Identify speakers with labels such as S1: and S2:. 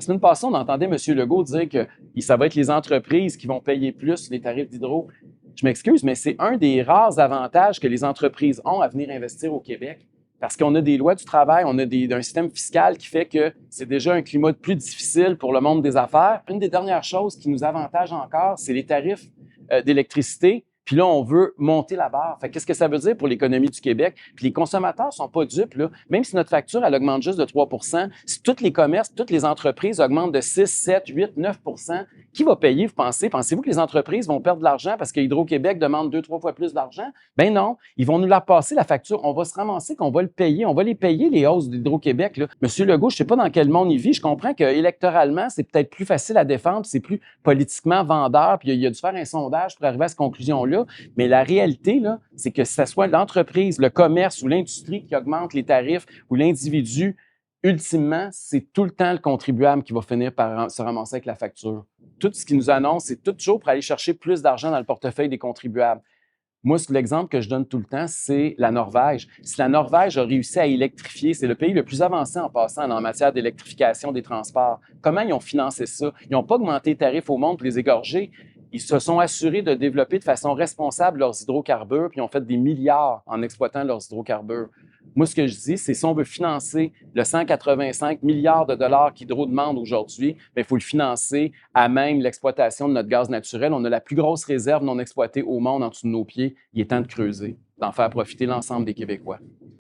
S1: La semaine passée, on entendait M. Legault dire que ça va être les entreprises qui vont payer plus les tarifs d'hydro. Je m'excuse, mais c'est un des rares avantages que les entreprises ont à venir investir au Québec. Parce qu'on a des lois du travail, on a un système fiscal qui fait que c'est déjà un climat plus difficile pour le monde des affaires. Une des dernières choses qui nous avantage encore, c'est les tarifs d'électricité. Puis là, on veut monter la barre. Fait qu'est-ce que ça veut dire pour l'économie du Québec? Puis les consommateurs sont pas dupes, là. Même si notre facture, elle augmente juste de 3 si tous les commerces, toutes les entreprises augmentent de 6, 7, 8, 9 qui va payer, vous pensez? Pensez-vous que les entreprises vont perdre de l'argent parce que Hydro-Québec demande 2, 3 fois plus d'argent? Ben non. Ils vont nous la passer, la facture. On va se ramasser qu'on va le payer. On va les payer, les hausses d'Hydro-Québec, là. Monsieur Legault, je sais pas dans quel monde il vit. Je comprends qu'électoralement, c'est peut-être plus facile à défendre, c'est plus politiquement vendeur, puis il a dû faire un sondage pour arriver à cette conclusion-là. Mais la réalité, là, c'est que ce soit l'entreprise, le commerce ou l'industrie qui augmente les tarifs ou l'individu, ultimement, c'est tout le temps le contribuable qui va finir par se ramasser avec la facture. Tout ce qu'ils nous annoncent, c'est toujours pour aller chercher plus d'argent dans le portefeuille des contribuables. Moi, l'exemple que je donne tout le temps, c'est la Norvège. Si la Norvège a réussi à électrifier, c'est le pays le plus avancé en passant en matière d'électrification des transports. Comment ils ont financé ça? Ils n'ont pas augmenté les tarifs au monde pour les égorger. Ils se sont assurés de développer de façon responsable leurs hydrocarbures, puis ils ont fait des milliards en exploitant leurs hydrocarbures. Moi, ce que je dis, c'est si on veut financer le 185 milliards de dollars qu'Hydro demande aujourd'hui, il faut le financer à même l'exploitation de notre gaz naturel. On a la plus grosse réserve non exploitée au monde en dessous de nos pieds. Il est temps de creuser, d'en faire profiter l'ensemble des Québécois.